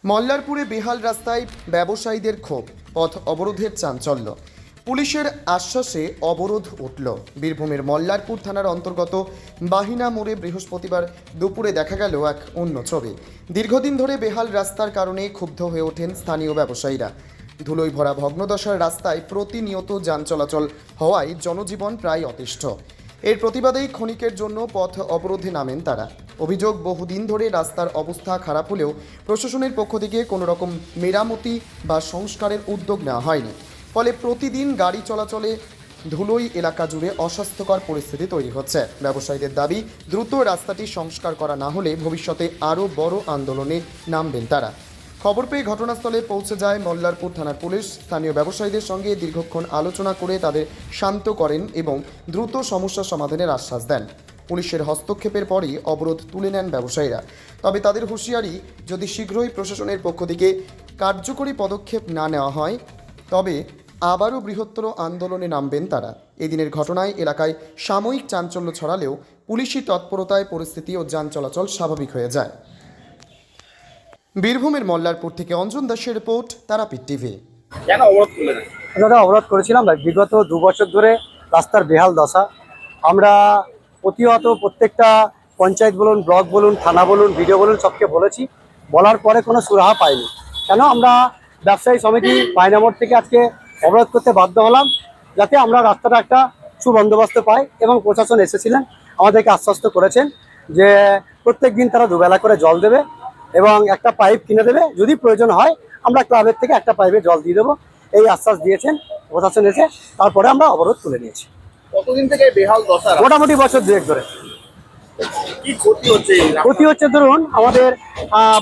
মল্লারপুরে বেহাল রাস্তায় ব্যবসায়ীদের ক্ষোভ, পথ অবরোধের চাঞ্চল্য। পুলিশের আশ্বাসে অবরোধ উঠল। বীরভূমের মল্লারপুর থানার অন্তর্গত বাহিনা মোড়ে বৃহস্পতিবার দুপুরে দেখা গেল এক অন্য ছবি। দীর্ঘদিন ধরে বেহাল রাস্তার কারণে ক্ষুব্ধ হয়ে ওঠেন স্থানীয় ব্যবসায়ীরা। ধুলোয় ভরা ভগ্নদশার রাস্তায় প্রতিনিয়ত যান চলাচল হওয়ায় জনজীবন প্রায় অতিষ্ঠ। এর প্রতিবাদেই ক্ষণিকের জন্য পথ অবরোধে নামেন তারা। অভিযোগ, বহুদিন ধরে রাস্তার অবস্থা খারাপ হলেও প্রশাসনের পক্ষ থেকে কোনো রকম মেরামতি বা সংস্কারের উদ্যোগ নেওয়া হয়নি। ফলে প্রতিদিন গাড়ি চলাচলে ধুলোই এলাকা জুড়ে অস্বাস্থ্যকর পরিস্থিতি তৈরি হচ্ছে। ব্যবসায়ীদের দাবি, দ্রুত রাস্তাটি সংস্কার করা না হলে ভবিষ্যতে আরও বড় আন্দোলনে নামবেন তারা। খবর পেয়ে ঘটনাস্থলে পৌঁছে যায় মল্লারপুর থানার পুলিশ। স্থানীয় ব্যবসায়ীদের সঙ্গে দীর্ঘক্ষণ আলোচনা করে তাদের শান্ত করেন এবং দ্রুত সমস্যা সমাধানের আশ্বাস দেন। পুলিশের হস্তক্ষেপের পরই অবরোধ তুলে নেন ব্যবসায়ীরা। তবে তাদের হুঁশিয়ারি, যদি শীঘ্রই প্রশাসনের পক্ষ থেকে কার্যকরী পদক্ষেপ না নেওয়া হয় তবে আবারও বৃহত্তর আন্দোলনে নামবেন তারা। এদিনের ঘটনায় এলাকায় সাময়িক চাঞ্চল্য ছড়ালেও পুলিশি তৎপরতায় পরিস্থিতি ও যান চলাচল স্বাভাবিক হয়ে যায়। বীরভূমের মল্লারপুর থেকে অঞ্জন দাসের রিপোর্ট, তারাপীঠ টিভি। কেন অবরোধ করলেন? দাদা, অবরোধ করেছিলাম বিগত 2 বছর ধরে রাস্তার বেহাল দশা। আমরা প্রতিহত প্রত্যেকটা পঞ্চায়েত বলুন, ব্লক বলুন, থানা বলুন, ভিডিও বলুন, সবকে বলেছি। বলার পরে কোনো সুরাহা পাইনি। কেন আমরা ব্যবসায়ী সমিতি বায়না মোড় থেকে আজকে অবরোধ করতে বাধ্য হলাম, যাতে আমরা রাস্তাটা একটা সুবন্দোবস্ত পাই। এবং প্রশাসন এসেছিলেন, আমাদেরকে আশ্বস্ত করেছেন যে প্রত্যেক দিন তারা দুবেলা করে জল দেবে এবং একটা পাইপ কিনে দেবে। যদি প্রয়োজন হয় আমরা ক্লাবের থেকে একটা পাইপে জল দিয়ে দেবো, এই আশ্বাস দিয়েছেন প্রশাসন এসে। তারপরে আমরা অবরোধ তুলে নিয়েছি। কতদিন থেকে বেহাল দশা? মোটামুটি বছর 2 ধরে। কি ক্ষতি হচ্ছে? ক্ষতি হচ্ছে, ধরুন আমাদের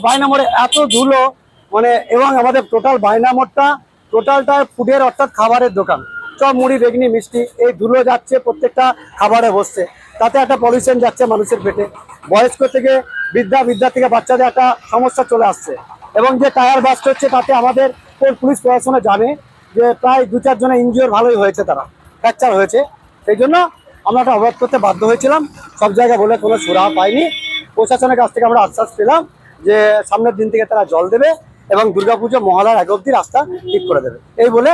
বায়না মোড়ে এত ধুলো, এবং আমাদের টোটাল বায়না মোড়টা টোটালটা ফুডের অর্থাৎ খাবারের দোকান। সব মুড়ি, বেগনি, মিষ্টি, এই ধুলো যাচ্ছে প্রত্যেকটা খাবারে বসছে। তাতে একটা পলিউশন যাচ্ছে মানুষের পেটে। বয়স্ক থেকে বৃদ্ধা থেকে বাচ্চাদের একটা সমস্যা চলে আসছে। এবং যে টায়ার বাস্ট হচ্ছে, তাতে আমাদের পুলিশ প্রশাসনে জানে যে প্রায় 2-4 জনের ইনজিওর ভালোই হয়েছে, তারা ফ্র্যাকচার হয়েছে। সেই জন্য আমরা একটা অবরোধ করতে বাধ্য হয়েছিলাম। সব জায়গায় বলে কোনো সুরাহা পাইনি। প্রশাসনের কাছ থেকে আমরা আশ্বাস পেলাম যে সামনের দিন থেকে তারা জল দেবে এবং দুর্গাপুজো মহালয়ার আগে অবধি রাস্তা ঠিক করে দেবে। এই বলে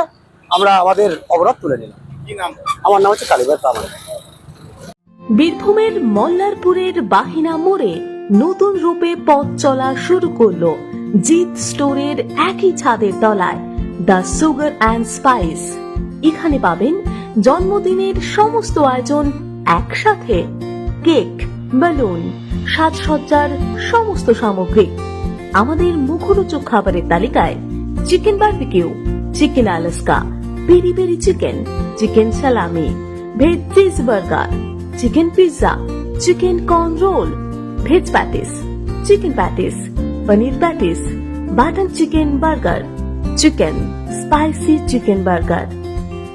আমরা আমাদের অবরোধ তুলে নিলাম। কি নাম? আমার নাম হচ্ছে কালীবাই প্রামাণিক। বীরভূমের মল্লারপুরের বাহিনা মোড়ে নতুন রূপে পথ চলা শুরু করলো জিৎ স্টোরের একই ছাদের তলায় দ্য সুগার অ্যান্ড স্পাইস। এখানে পাবেন জন্মদিনের সমস্ত আয়োজন একসাথে, কেক, বেলুন, সাজসজ্জার সমস্ত সামগ্রী। আমাদের মুখরোচক খাবারের তালিকায় chicken barbecue, chicken Alaska, peri peri chicken, chicken salami, veg cheese burger, chicken pizza, chicken corn roll, veg patties, chicken patties, paneer patties, button chicken burger, chicken spicy chicken burger.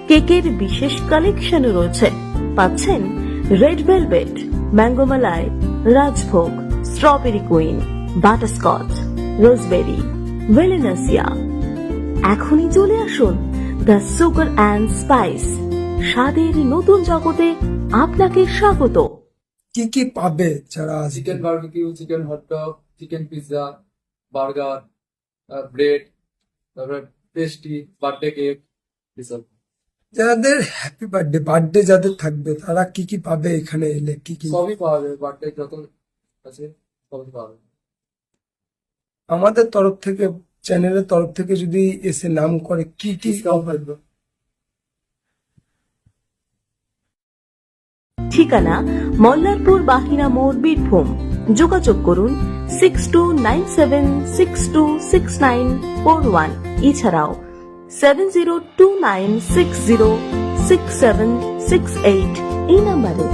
কেকের বিশেষ collection রয়েছে। পাচ্ছেন red velvet, mango malai, rajbhog, strawberry queen, butterscotch, roseberry, ভেলেনাসিয়া। এখনই চলে আসুন the sugar and spice. স্বাদের নতুন জগতে আপনাকে স্বাগত। কি কি পাবে যারা chicken barbecue, chicken hot dog, chicken pizza, burger, bread, তারপরে পেস্ট্রি, বার্থডে কেক, এসব। যাদের হ্যাপি বার্থডে যাদের থাকবে তারা কি কি পাবে এখানে এলে? কি কি সবই পাওয়া যাবে, বার্থডে যত আছে সবই পাওয়া যাবে। আমাদের তরফ থেকে, চ্যানেলের তরফ থেকে যদি এসে নাম করে কি কি পাবে? ঠিকানা মল্লারপুর বাহিনা মোড়, বীরভূম। যোগাযোগ করুন 6297626941। এছাড়াও 7029606768 এই নাম্বারে।